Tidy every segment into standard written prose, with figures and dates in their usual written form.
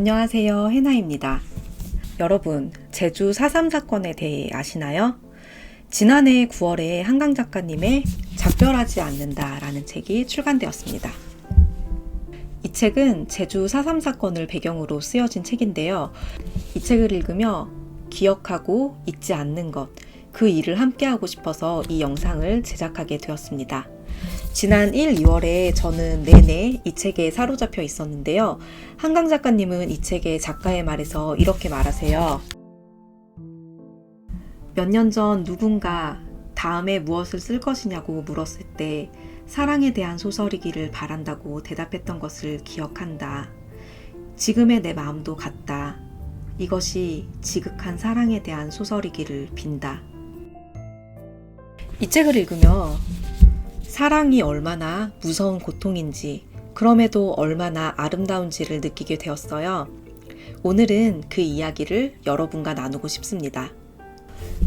안녕하세요, 해나입니다. 여러분, 제주 4.3 사건에 대해 아시나요? 지난해 9월에 한강 작가님의 작별하지 않는다 라는 책이 출간되었습니다. 이 책은 제주 4.3 사건을 배경으로 쓰여진 책인데요. 이 책을 읽으며 기억하고 잊지 않는 것, 그 일을 함께 하고 싶어서 이 영상을 제작하게 되었습니다. 지난 1, 2월에 저는 내내 이 책에 사로잡혀 있었는데요. 한강 작가님은 이 책의 작가의 말에서 이렇게 말하세요. 몇 년 전 누군가 다음에 무엇을 쓸 것이냐고 물었을 때 사랑에 대한 소설이기를 바란다고 대답했던 것을 기억한다. 지금의 내 마음도 같다. 이것이 지극한 사랑에 대한 소설이기를 빈다. 이 책을 읽으며 사랑이 얼마나 무서운 고통인지, 그럼에도 얼마나 아름다운지를 느끼게 되었어요. 오늘은 그 이야기를 여러분과 나누고 싶습니다.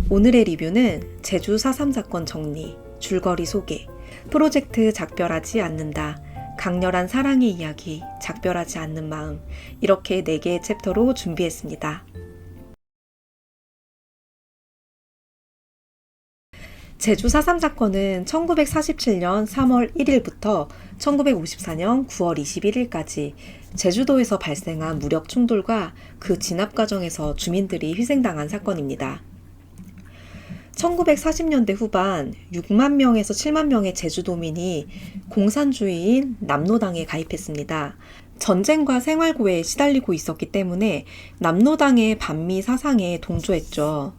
오늘의 리뷰는 제주 4.3 사건 정리, 줄거리 소개, 프로젝트 작별하지 않는다, 강렬한 사랑의 이야기, 작별하지 않는 마음, 이렇게 4개의 챕터로 준비했습니다. 제주 4.3 사건은 1947년 3월 1일부터 1954년 9월 21일까지 제주도에서 발생한 무력 충돌과 그 진압 과정에서 주민들이 희생당한 사건입니다. 1940년대 후반 6만 명에서 7만 명의 제주도민이 공산주의인 남로당에 가입했습니다. 전쟁과 생활고에 시달리고 있었기 때문에 남로당의 반미 사상에 동조했죠.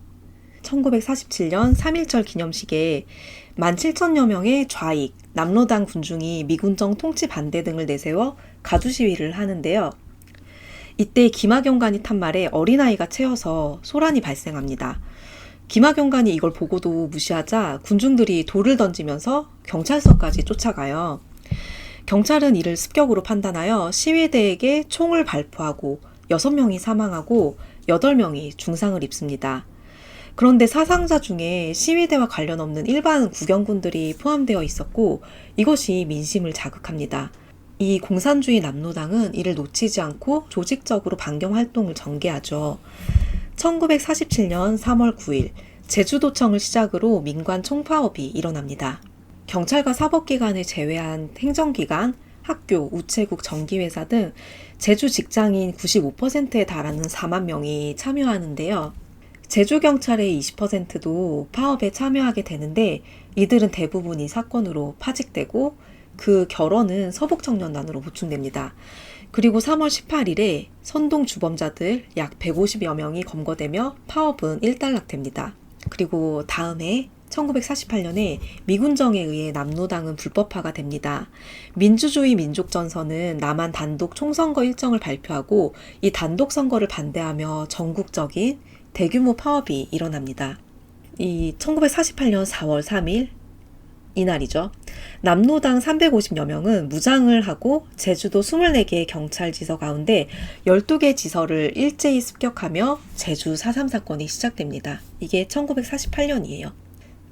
1947년 3.1절 기념식에 17,000여 명의 좌익, 남로당 군중이 미군정 통치 반대 등을 내세워 가두 시위를 하는데요. 이때 김학영관이 탄 말에 어린아이가 채워서 소란이 발생합니다. 김학영관이 이걸 보고도 무시하자 군중들이 돌을 던지면서 경찰서까지 쫓아가요. 경찰은 이를 습격으로 판단하여 시위대에게 총을 발포하고 6명이 사망하고 8명이 중상을 입습니다. 그런데 사상자 중에 시위대와 관련 없는 일반 구경꾼들이 포함되어 있었고 이것이 민심을 자극합니다. 이 공산주의 남로당은 이를 놓치지 않고 조직적으로 반경 활동을 전개하죠. 1947년 3월 9일 제주도청을 시작으로 민관 총파업이 일어납니다. 경찰과 사법기관을 제외한 행정기관, 학교, 우체국, 전기회사 등 제주 직장인 95%에 달하는 4만 명이 참여하는데요. 제주경찰의 20%도 파업에 참여하게 되는데 이들은 대부분 이 사건으로 파직되고 그 결원은 서북청년단으로 보충됩니다. 그리고 3월 18일에 선동 주범자들 약 150여 명이 검거되며 파업은 일단락됩니다. 그리고 다음해 1948년에 미군정에 의해 남로당은 불법화가 됩니다. 민주주의 민족전선은 남한 단독 총선거 일정을 발표하고 이 단독 선거를 반대하며 전국적인 대규모 파업이 일어납니다. 이 1948년 4월 3일 이날이죠. 남로당 350여 명은 무장을 하고 제주도 24개의 경찰지서 가운데 12개 지서를 일제히 습격하며 제주 4.3 사건이 시작됩니다. 이게 1948년이에요.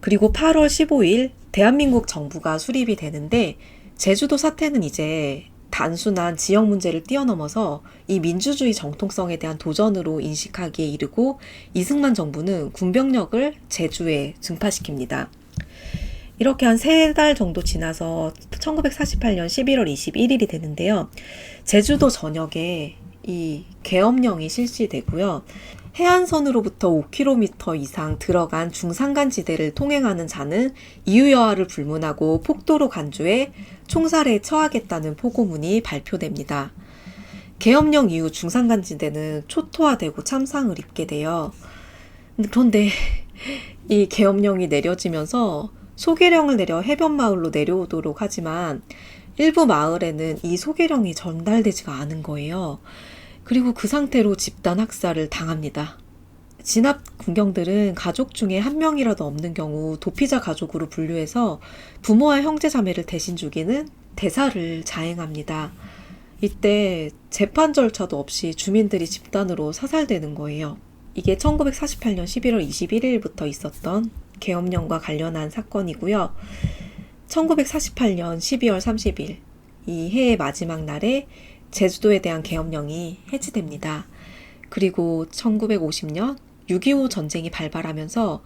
그리고 8월 15일 대한민국 정부가 수립이 되는데 제주도 사태는 이제 단순한 지역 문제를 뛰어넘어서 이 민주주의 정통성에 대한 도전으로 인식하기에 이르고 이승만 정부는 군병력을 제주에 증파시킵니다. 이렇게 한 3달 정도 지나서 1948년 11월 21일이 되는데요. 제주도 전역에 이 계엄령이 실시되고요. 해안선으로부터 5km 이상 들어간 중산간지대를 통행하는 자는 이유여하를 불문하고 폭도로 간주해 총살에 처하겠다는 포고문이 발표됩니다. 계엄령 이후 중산간지대는 초토화되고 참상을 입게 돼요. 그런데 이 계엄령이 내려지면서 소개령을 내려 해변마을로 내려오도록 하지만 일부 마을에는 이 소개령이 전달되지가 않은 거예요. 그리고 그 상태로 집단 학살을 당합니다. 진압 군경들은 가족 중에 한 명이라도 없는 경우 도피자 가족으로 분류해서 부모와 형제 자매를 대신 죽이는 대사를 자행합니다. 이때 재판 절차도 없이 주민들이 집단으로 사살되는 거예요. 이게 1948년 11월 21일부터 있었던 계엄령과 관련한 사건이고요. 1948년 12월 30일 이 해의 마지막 날에 제주도에 대한 계엄령이 해지됩니다. 그리고 1950년 6.25 전쟁이 발발하면서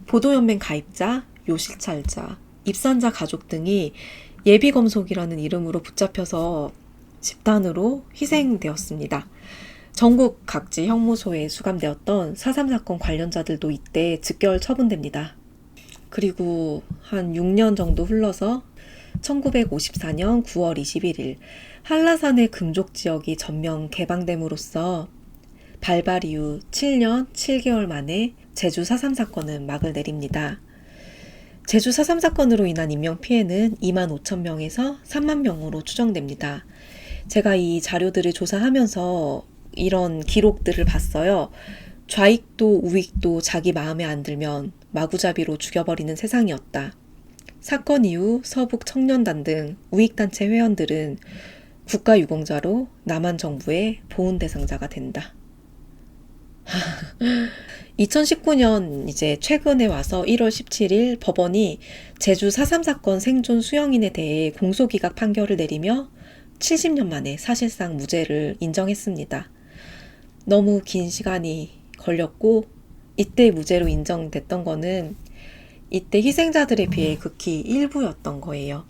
보도연맹 가입자, 요식찰자, 입산자 가족 등이 예비검속이라는 이름으로 붙잡혀서 집단으로 희생되었습니다. 전국 각지 형무소에 수감되었던 4.3 사건 관련자들도 이때 즉결 처분됩니다. 그리고 한 6년 정도 흘러서 1954년 9월 21일 한라산의 금족 지역이 전면 개방됨으로써 발발 이후 7년 7개월 만에 제주 4.3 사건은 막을 내립니다. 제주 4.3 사건으로 인한 인명피해는 2만 5천 명에서 3만 명으로 추정됩니다. 제가 이 자료들을 조사하면서 이런 기록들을 봤어요. 좌익도 우익도 자기 마음에 안 들면 마구잡이로 죽여버리는 세상이었다. 사건 이후 서북 청년단 등 우익단체 회원들은 국가유공자로 남한 정부의 보훈 대상자가 된다. 2019년 이제 최근에 와서 1월 17일 법원이 제주 4.3 사건 생존 수영인에 대해 공소기각 판결을 내리며 70년 만에 사실상 무죄를 인정했습니다. 너무 긴 시간이 걸렸고 이때 무죄로 인정됐던 거는 이때 희생자들에 비해 극히 일부였던 거예요.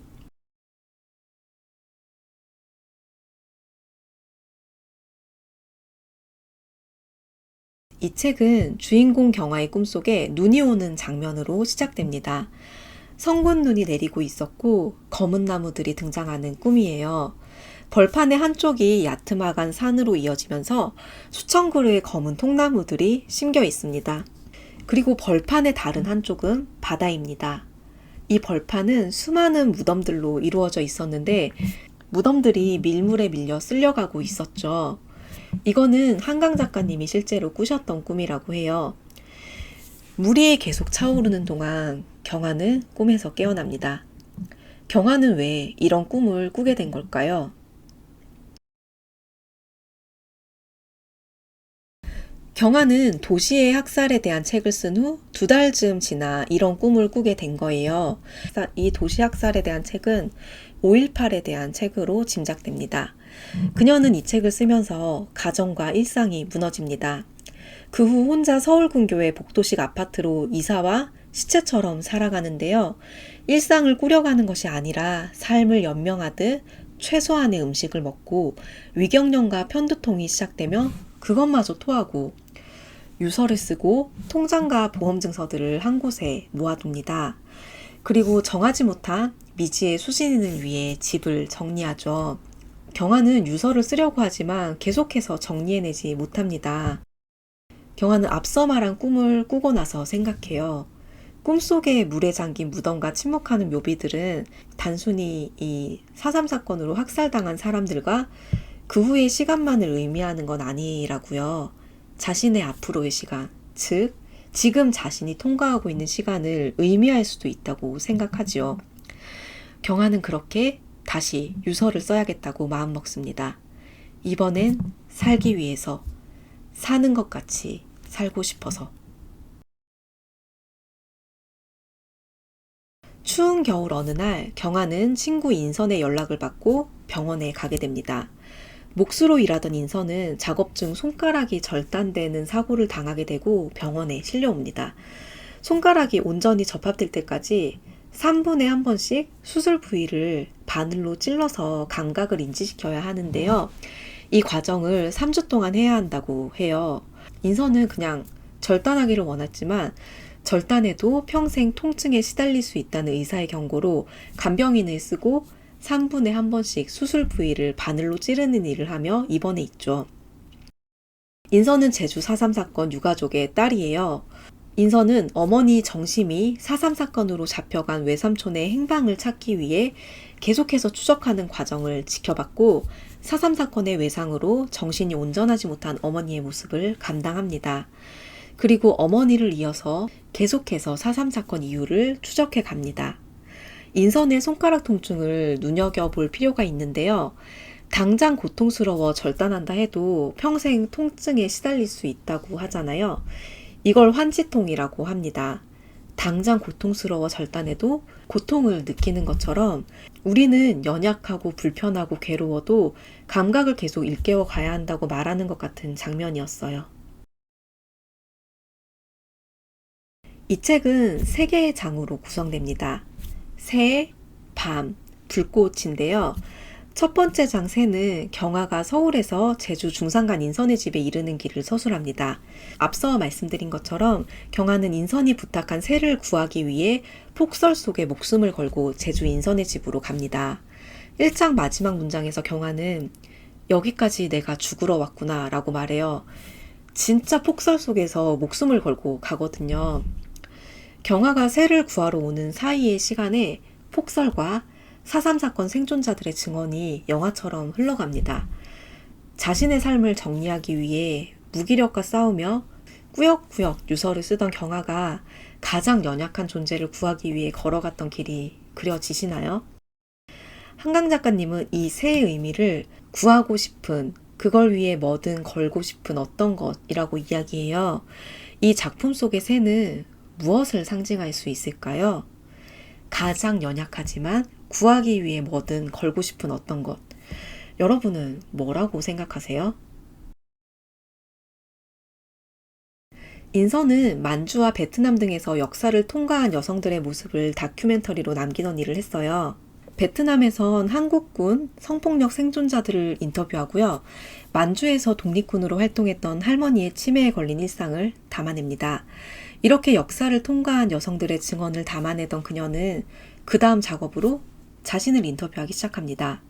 이 책은 주인공 경아의 꿈속에 눈이 오는 장면으로 시작됩니다. 성군 눈이 내리고 있었고 검은 나무들이 등장하는 꿈이에요. 벌판의 한쪽이 야트막한 산으로 이어지면서 수천 그루의 검은 통나무들이 심겨 있습니다. 그리고 벌판의 다른 한쪽은 바다입니다. 이 벌판은 수많은 무덤들로 이루어져 있었는데 무덤들이 밀물에 밀려 쓸려가고 있었죠. 이거는 한강 작가님이 실제로 꾸셨던 꿈이라고 해요. 물이 계속 차오르는 동안 경아는 꿈에서 깨어납니다. 경아는 왜 이런 꿈을 꾸게 된 걸까요? 경아는 도시의 학살에 대한 책을 쓴 후 2달쯤 지나 이런 꿈을 꾸게 된 거예요. 이 도시 학살에 대한 책은 5.18에 대한 책으로 짐작됩니다. 그녀는 이 책을 쓰면서 가정과 일상이 무너집니다. 그 후 혼자 서울근교의 복도식 아파트로 이사와 시체처럼 살아가는데요. 일상을 꾸려가는 것이 아니라 삶을 연명하듯 최소한의 음식을 먹고 위경련과 편두통이 시작되며 그것마저 토하고 유서를 쓰고 통장과 보험증서들을 한 곳에 모아둡니다. 그리고 정하지 못한 미지의 수신인을 위해 집을 정리하죠. 경아는 유서를 쓰려고 하지만 계속해서 정리해내지 못합니다. 경아는 앞서 말한 꿈을 꾸고 나서 생각해요. 꿈속에 물에 잠긴 무덤과 침묵하는 묘비들은 단순히 이 4.3 사건으로 학살당한 사람들과 그 후의 시간만을 의미하는 건 아니라고요. 자신의 앞으로의 시간, 즉 지금 자신이 통과하고 있는 시간을 의미할 수도 있다고 생각하지요. 경아는 그렇게 다시 유서를 써야겠다고 마음먹습니다. 이번엔 살기 위해서, 사는 것 같이 살고 싶어서. 추운 겨울 어느 날 경아는 친구 인선의 연락을 받고 병원에 가게 됩니다. 목수로 일하던 인선은 작업 중 손가락이 절단되는 사고를 당하게 되고 병원에 실려옵니다. 손가락이 온전히 접합될 때까지 3분에 한 번씩 수술 부위를 바늘로 찔러서 감각을 인지시켜야 하는데요. 이 과정을 3주 동안 해야 한다고 해요. 인선은 그냥 절단하기를 원했지만 절단해도 평생 통증에 시달릴 수 있다는 의사의 경고로 간병인을 쓰고 3분에 한 번씩 수술 부위를 바늘로 찌르는 일을 하며 입원해 있죠. 인선은 제주 4.3 사건 유가족의 딸이에요. 인선은 어머니 정심이 4.3 사건으로 잡혀간 외삼촌의 행방을 찾기 위해 계속해서 추적하는 과정을 지켜봤고 4.3 사건의 외상으로 정신이 온전하지 못한 어머니의 모습을 감당합니다. 그리고 어머니를 이어서 계속해서 4.3 사건 이유를 추적해 갑니다. 인선의 손가락 통증을 눈여겨볼 필요가 있는데요. 당장 고통스러워 절단한다 해도 평생 통증에 시달릴 수 있다고 하잖아요. 이걸 환지통이라고 합니다. 당장 고통스러워 절단해도 고통을 느끼는 것처럼 우리는 연약하고 불편하고 괴로워도 감각을 계속 일깨워 가야 한다고 말하는 것 같은 장면이었어요. 이 책은 세 개의 장으로 구성됩니다. 새, 밤, 불꽃인데요. 첫 번째 장 새는 경아가 서울에서 제주 중산간 인선의 집에 이르는 길을 서술합니다. 앞서 말씀드린 것처럼 경아는 인선이 부탁한 새를 구하기 위해 폭설 속에 목숨을 걸고 제주 인선의 집으로 갑니다. 1장 마지막 문장에서 경아는 여기까지 내가 죽으러 왔구나 라고 말해요. 진짜 폭설 속에서 목숨을 걸고 가거든요. 경아가 새를 구하러 오는 사이의 시간에 폭설과 4.3 사건 생존자들의 증언이 영화처럼 흘러갑니다. 자신의 삶을 정리하기 위해 무기력과 싸우며 꾸역꾸역 유서를 쓰던 경아가 가장 연약한 존재를 구하기 위해 걸어갔던 길이 그려지시나요? 한강 작가님은 이 새의 의미를 구하고 싶은, 그걸 위해 뭐든 걸고 싶은 어떤 것이라고 이야기해요. 이 작품 속의 새는 무엇을 상징할 수 있을까요? 가장 연약하지만 구하기 위해 뭐든 걸고 싶은 어떤 것. 여러분은 뭐라고 생각하세요? 인선은 만주와 베트남 등에서 역사를 통과한 여성들의 모습을 다큐멘터리로 남기던 일을 했어요. 베트남에선 한국군 성폭력 생존자들을 인터뷰하고요. 만주에서 독립군으로 활동했던 할머니의 치매에 걸린 일상을 담아냅니다. 이렇게 역사를 통과한 여성들의 증언을 담아내던 그녀는 그 다음 작업으로 자신을 인터뷰하기 시작합니다.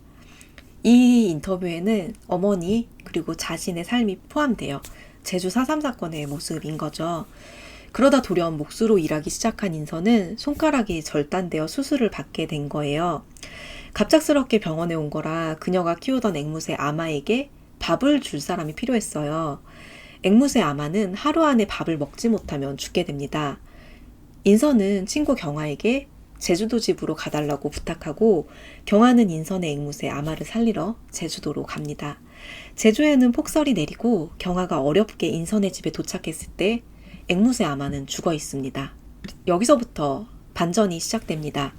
이 인터뷰에는 어머니 그리고 자신의 삶이 포함돼요. 제주 4.3 사건의 모습인 거죠. 그러다 돌연 목수로 일하기 시작한 인선은 손가락이 절단되어 수술을 받게 된 거예요. 갑작스럽게 병원에 온 거라 그녀가 키우던 앵무새 아마에게 밥을 줄 사람이 필요했어요. 앵무새 아마는 하루 안에 밥을 먹지 못하면 죽게 됩니다. 인선은 친구 경아에게 제주도 집으로 가달라고 부탁하고 경아는 인선의 앵무새 아마를 살리러 제주도로 갑니다. 제주에는 폭설이 내리고 경아가 어렵게 인선의 집에 도착했을 때 앵무새 아마는 죽어 있습니다. 여기서부터 반전이 시작됩니다.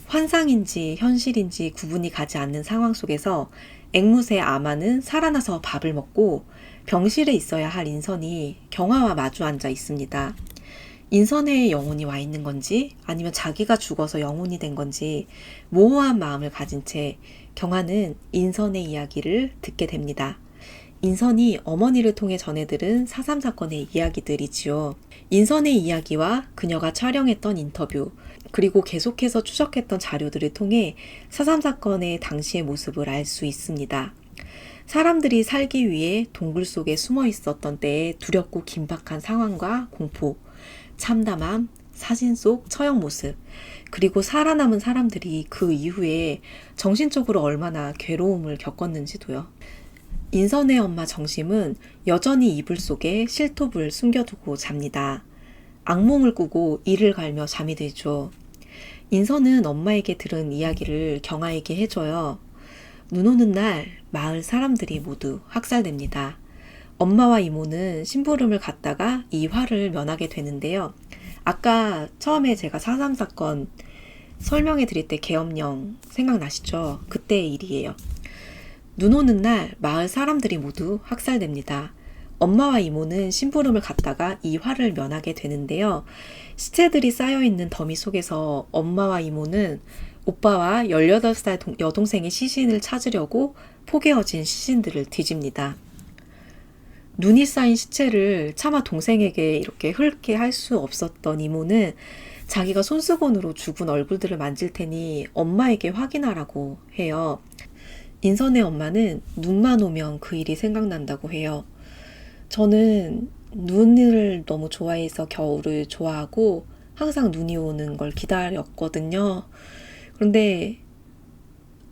환상인지 현실인지 구분이 가지 않는 상황 속에서 앵무새 아마는 살아나서 밥을 먹고 병실에 있어야 할 인선이 경아와 마주 앉아 있습니다. 인선의 영혼이 와 있는 건지 아니면 자기가 죽어서 영혼이 된 건지 모호한 마음을 가진 채 경아는 인선의 이야기를 듣게 됩니다. 인선이 어머니를 통해 전해들은 4.3 사건의 이야기들이지요. 인선의 이야기와 그녀가 촬영했던 인터뷰, 그리고 계속해서 추적했던 자료들을 통해 4.3 사건의 당시의 모습을 알 수 있습니다. 사람들이 살기 위해 동굴 속에 숨어 있었던 때의 두렵고 긴박한 상황과 공포, 참담함, 사진 속 처형 모습, 그리고 살아남은 사람들이 그 이후에 정신적으로 얼마나 괴로움을 겪었는지도요. 인선의 엄마 정심은 여전히 이불 속에 실톱을 숨겨두고 잡니다. 악몽을 꾸고 이를 갈며 잠이 들죠. 인선은 엄마에게 들은 이야기를 경아에게 해줘요. 눈 오는 날 마을 사람들이 모두 학살됩니다. 엄마와 이모는 심부름을 갔다가 이 화를 면하게 되는데요. 아까 처음에 제가 4.3 사건 설명해 드릴 때 계엄령 생각나시죠? 그때의 일이에요. 눈 오는 날 마을 사람들이 모두 학살됩니다. 엄마와 이모는 심부름을 갔다가 이 화를 면하게 되는데요. 시체들이 쌓여있는 더미 속에서 엄마와 이모는 오빠와 18살 여동생의 시신을 찾으려고 포개어진 시신들을 뒤집니다. 눈이 쌓인 시체를 차마 동생에게 이렇게 흘게 할 수 없었던 이모는 자기가 손수건으로 죽은 얼굴들을 만질 테니 엄마에게 확인하라고 해요. 인선의 엄마는 눈만 오면 그 일이 생각난다고 해요. 저는 눈을 너무 좋아해서 겨울을 좋아하고 항상 눈이 오는 걸 기다렸거든요. 그런데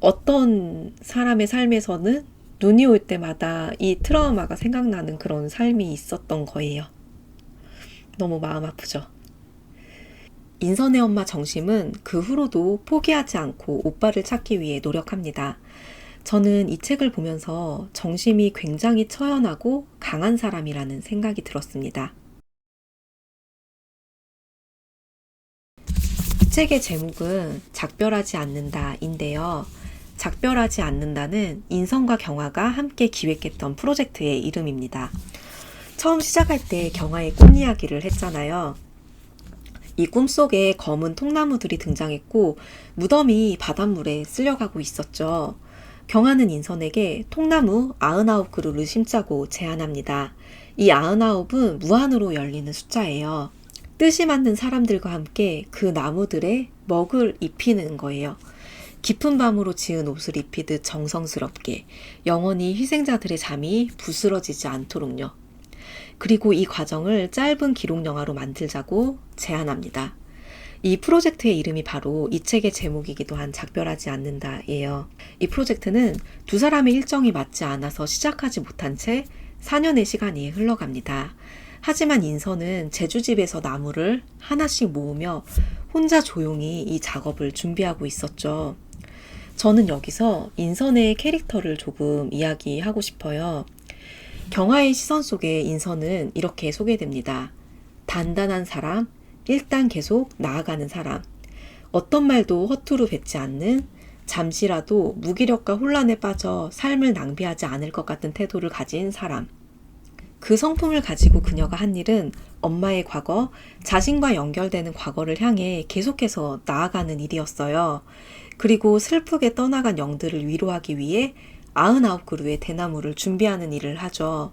어떤 사람의 삶에서는 눈이 올 때마다 이 트라우마가 생각나는 그런 삶이 있었던 거예요. 너무 마음 아프죠. 인선의 엄마 정심은 그 후로도 포기하지 않고 오빠를 찾기 위해 노력합니다. 저는 이 책을 보면서 정심이 굉장히 처연하고 강한 사람이라는 생각이 들었습니다. 책의 제목은 작별하지 않는다인데요. 작별하지 않는다는 인선과 경화가 함께 기획했던 프로젝트의 이름입니다. 처음 시작할 때 경화의 꿈 이야기를 했잖아요. 이 꿈속에 검은 통나무들이 등장했고 무덤이 바닷물에 쓸려가고 있었죠. 경화는 인선에게 통나무 99그루를 심자고 제안합니다. 이 99은 무한으로 열리는 숫자예요. 뜻이 맞는 사람들과 함께 그 나무들의 먹을 입히는 거예요. 깊은 밤으로 지은 옷을 입히듯 정성스럽게 영원히 희생자들의 잠이 부스러지지 않도록요. 그리고 이 과정을 짧은 기록 영화로 만들자고 제안합니다. 이 프로젝트의 이름이 바로 이 책의 제목이기도 한 작별하지 않는다예요. 이 프로젝트는 두 사람의 일정이 맞지 않아서 시작하지 못한 채 4년의 시간이 흘러갑니다. 하지만 인선은 제주집에서 나무를 하나씩 모으며 혼자 조용히 이 작업을 준비하고 있었죠. 저는 여기서 인선의 캐릭터를 조금 이야기하고 싶어요. 경화의 시선 속에 인선은 이렇게 소개됩니다. 단단한 사람, 일단 계속 나아가는 사람, 어떤 말도 허투루 뱉지 않는, 잠시라도 무기력과 혼란에 빠져 삶을 낭비하지 않을 것 같은 태도를 가진 사람. 그 성품을 가지고 그녀가 한 일은 엄마의 과거, 자신과 연결되는 과거를 향해 계속해서 나아가는 일이었어요. 그리고 슬프게 떠나간 영들을 위로하기 위해 99그루의 대나무를 준비하는 일을 하죠.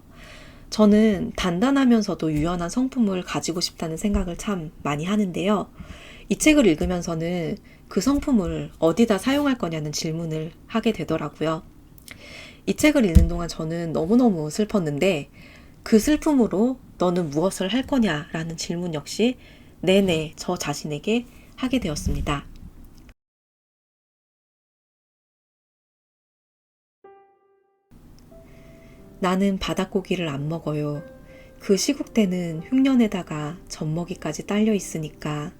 저는 단단하면서도 유연한 성품을 가지고 싶다는 생각을 참 많이 하는데요. 이 책을 읽으면서는 그 성품을 어디다 사용할 거냐는 질문을 하게 되더라고요. 이 책을 읽는 동안 저는 너무너무 슬펐는데 그 슬픔으로 너는 무엇을 할 거냐라는 질문 역시 내내 저 자신에게 하게 되었습니다. 나는 바닷고기를 안 먹어요. 그 시국 때는 흉년에다가 젖먹이까지 딸려 있으니까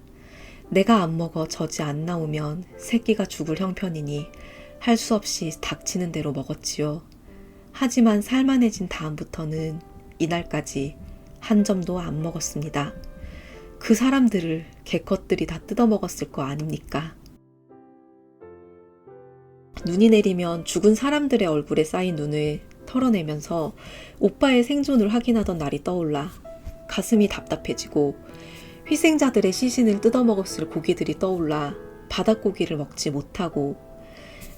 내가 안 먹어 젖이 안 나오면 새끼가 죽을 형편이니 할 수 없이 닥치는 대로 먹었지요. 하지만 살만해진 다음부터는 이날까지 한 점도 안 먹었습니다. 그 사람들을 개컷들이 다 뜯어먹었을 거 아닙니까? 눈이 내리면 죽은 사람들의 얼굴에 쌓인 눈을 털어내면서 오빠의 생존을 확인하던 날이 떠올라 가슴이 답답해지고 희생자들의 시신을 뜯어먹었을 고기들이 떠올라 바닷고기를 먹지 못하고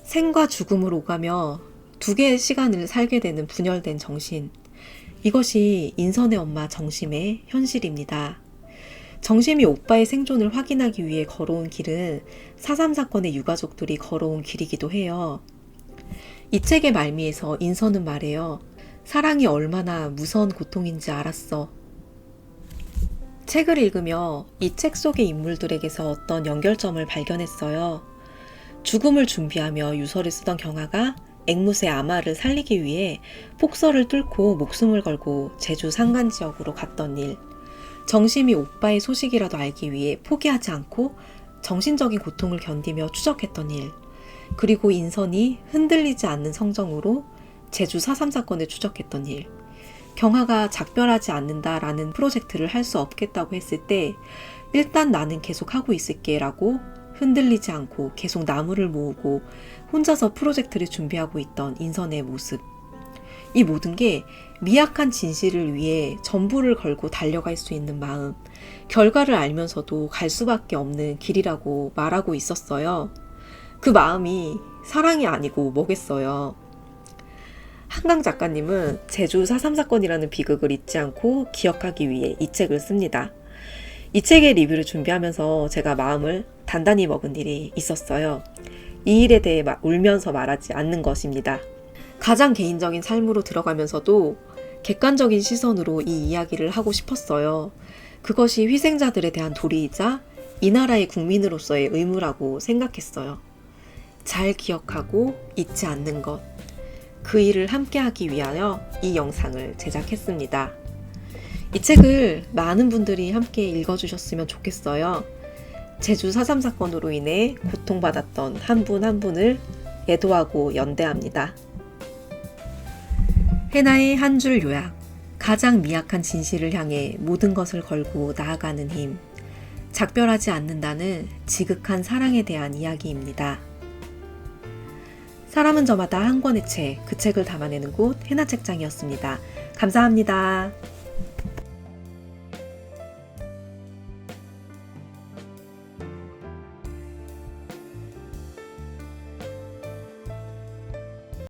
생과 죽음을 오가며 두 개의 시간을 살게 되는 분열된 정신. 이것이 인선의 엄마 정심의 현실입니다. 정심이 오빠의 생존을 확인하기 위해 걸어온 길은 4.3 사건의 유가족들이 걸어온 길이기도 해요. 이 책의 말미에서 인선은 말해요. 사랑이 얼마나 무서운 고통인지 알았어. 책을 읽으며 이 책 속의 인물들에게서 어떤 연결점을 발견했어요. 죽음을 준비하며 유서를 쓰던 경화가 앵무새 아마를 살리기 위해 폭설을 뚫고 목숨을 걸고 제주 산간 지역으로 갔던 일. 정심이 오빠의 소식이라도 알기 위해 포기하지 않고 정신적인 고통을 견디며 추적했던 일. 그리고 인선이 흔들리지 않는 성정으로 제주 4.3 사건을 추적했던 일. 경화가 작별하지 않는다라는 프로젝트를 할 수 없겠다고 했을 때 일단 나는 계속 하고 있을게 라고 흔들리지 않고 계속 나무를 모으고 혼자서 프로젝트를 준비하고 있던 인선의 모습. 이 모든 게 미약한 진실을 위해 전부를 걸고 달려갈 수 있는 마음, 결과를 알면서도 갈 수밖에 없는 길이라고 말하고 있었어요. 그 마음이 사랑이 아니고 뭐겠어요. 한강 작가님은 제주 4.3 사건이라는 비극을 잊지 않고 기억하기 위해 이 책을 씁니다. 이 책의 리뷰를 준비하면서 제가 마음을 단단히 먹은 일이 있었어요. 이 일에 대해 울면서 말하지 않는 것입니다. 가장 개인적인 삶으로 들어가면서도 객관적인 시선으로 이 이야기를 하고 싶었어요. 그것이 희생자들에 대한 도리이자 이 나라의 국민으로서의 의무라고 생각했어요. 잘 기억하고 잊지 않는 것. 그 일을 함께하기 위하여 이 영상을 제작했습니다. 이 책을 많은 분들이 함께 읽어주셨으면 좋겠어요. 제주 4.3 사건으로 인해 고통받았던 한 분 한 분을 애도하고 연대합니다. 해나의 한 줄 요약. 가장 미약한 진실을 향해 모든 것을 걸고 나아가는 힘. 작별하지 않는다는 지극한 사랑에 대한 이야기입니다. 사람은 저마다 한 권의 책, 그 책을 담아내는 곳 해나책장이었습니다. 감사합니다.